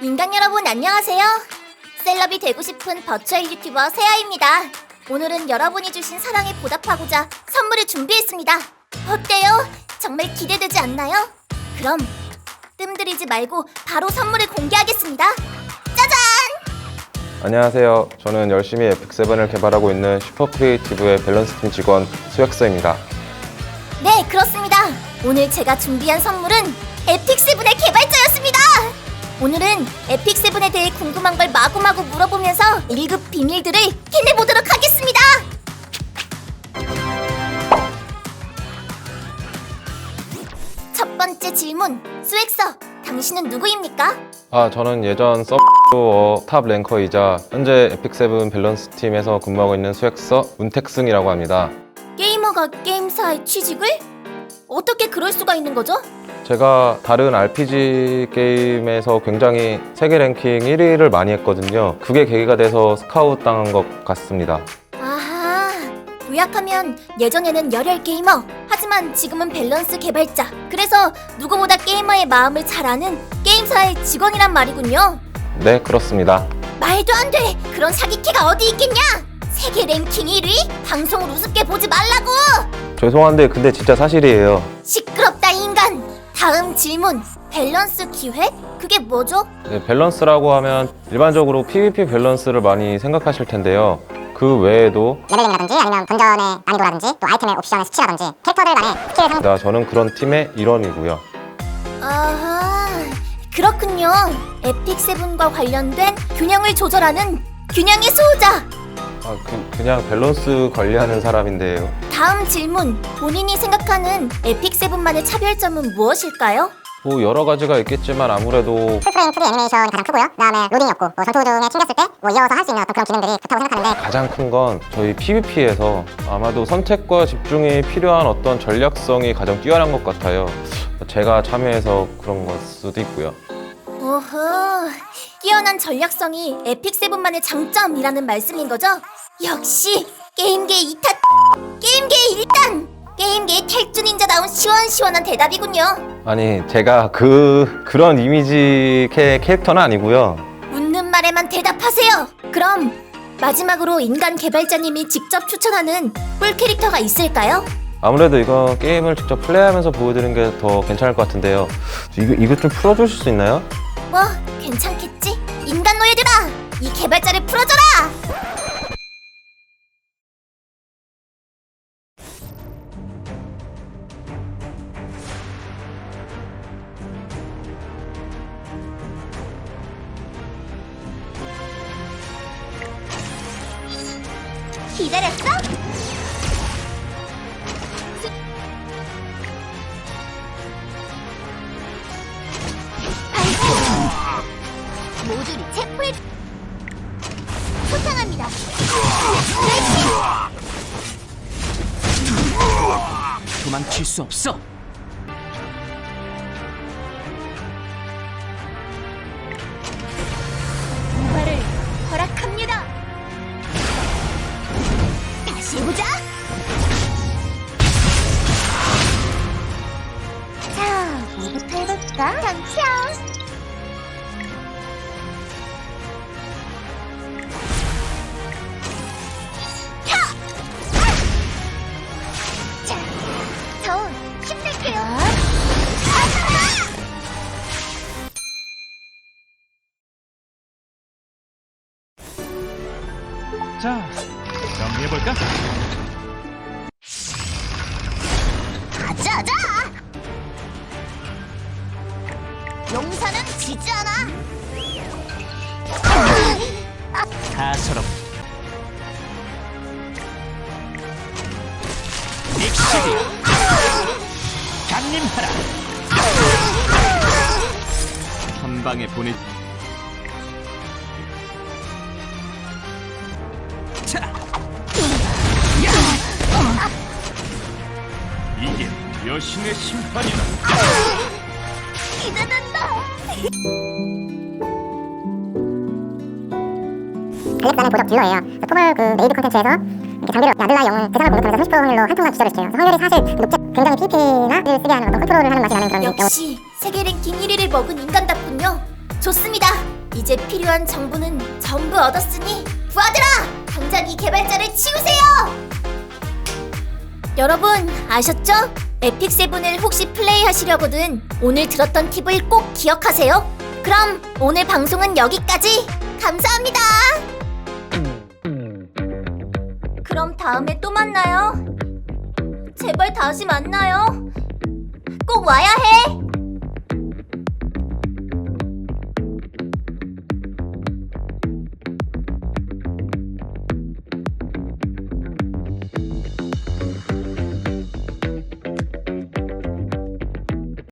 인간 여러분 안녕하세요. 셀럽이 되고 싶은 버추얼 유튜버 세아입니다. 오늘은 여러분이 주신 사랑에 보답하고자 선물을 준비했습니다. 어때요? 정말 기대되지 않나요? 그럼 뜸들이지 말고 바로 선물을 공개하겠습니다. 짜잔! 안녕하세요. 저는 열심히 에픽7을 개발하고 있는 슈퍼크리에이티브의 밸런스팀 직원 스웩서입니다. 네, 그렇습니다. 오늘 제가 준비한 선물은 에픽7의 개발자였습니다. 오늘은 에픽7에 대해 궁금한 걸 마구마구 물어보면서 1급 비밀들을 캐내보도록 하겠습니다. 첫 번째 질문, 스웩서, 당신은 누구입니까? 저는 예전 서브어 탑 랭커이자 현재 에픽7 밸런스 팀에서 근무하고 있는 스웩서 문택승이라고 합니다. 게이머가 게임사에 취직을? 어떻게 그럴 수가 있는 거죠? 제가 다른 RPG 게임에서 굉장히 세계 랭킹 1위를 많이 했거든요. 그게 계기가 돼서 스카우트 당한 것 같습니다. 아하, 요약하면 예전에는 열혈 게이머, 하지만 지금은 밸런스 개발자. 그래서 누구보다 게이머의 마음을 잘 아는 게임사의 직원이란 말이군요. 네, 그렇습니다. 말도 안 돼! 그런 사기캐가 어디 있겠냐! 세계 랭킹 1위? 방송을 우습게 보지 말라고! 죄송한데 근데 진짜 사실이에요. 시끄럽다 인간! 다음 질문, 밸런스 기획? 그게 뭐죠? 네, 밸런스라고 하면 일반적으로 PVP 밸런스를 많이 생각하실 텐데요. 그 외에도 레벨링이라든지 아니면 던전의 난이도라든지 또 아이템의 옵션의 수치라든지 캐릭터들 간의 스킬을 저는 그런 팀의 일원이고요. 아하, 그렇군요. 에픽7과 관련된 균형을 조절하는 균형의 수호자! 그냥 밸런스 관리하는 사람인데요. 다음 질문, 본인이 생각하는 에픽7만의 차별점은 무엇일까요? 뭐 여러 가지가 있겠지만 아무래도 풀프레임 3D 애니메이션이 가장 크고요. 그다음에 로딩이 없고 뭐 전투 중에 튕겼을 때 뭐 이어서 할 수 있는 어떤 그런 기능들이 좋다고 생각하는데 가장 큰 건 저희 PVP에서 아마도 선택과 집중이 필요한 어떤 전략성이 가장 뛰어난 것 같아요. 제가 참여해서 그런 걸 수도 있고요. 오호, 뛰어난 전략성이 에픽7만의 장점이라는 말씀인 거죠? 역시 게임계의 이타 게임계의 일단! 게임계의 탈주 닌자다운 시원시원한 대답이군요. 아니 제가 그런 이미지 캐릭터는 아니고요. 묻는 말에만 대답하세요. 그럼 마지막으로 인간 개발자님이 직접 추천하는 꿀 캐릭터가 있을까요? 아무래도 이거 게임을 직접 플레이하면서 보여드리는 게 더 괜찮을 것 같은데요. 이거 좀 풀어주실 수 있나요? 뭐 괜찮겠지? 인간 노예들아! 이 개발자를 풀어줘라! 기다렸어? 모조리 체포해 소탕합니다. 도망칠 수 없어. 부활을 허락합니다. 다시 해보자. 자, 뭐부터 해볼까? 당첨. 자, 저 힘낼게요. 자, 정리해볼까? 가자자! 용사는 지지 않아. 다처럼 믹시디 강림하라. 한 방에 보내. 자, 야! 이게 여신의 심판이다. 기대된다. 전략단의 보적 딜러예요. 톰을 메이드 컨텐츠에서 이렇게 장비를 야들라 영웅 대상을 공격하면서 30% 확률로 한 통만 기절을 시켜요. 확률이 사실 높죠. 굉장히 PVP나 쓰게 하는 어떤 컨트롤을 하는 맛이 나는 그런 영웅. 역시 세계 랭킹 1위를 먹은 인간답군요. 좋습니다. 이제 필요한 정보는 전부 얻었으니 부하들아! 당장 이 개발자를 치우세요! 여러분 아셨죠? 에픽7을 혹시 플레이하시려거든 오늘 들었던 팁을 꼭 기억하세요. 그럼 오늘 방송은 여기까지. 감사합니다. 그럼 다음에 또 만나요. 제발 다시 만나요. 꼭 와야 해.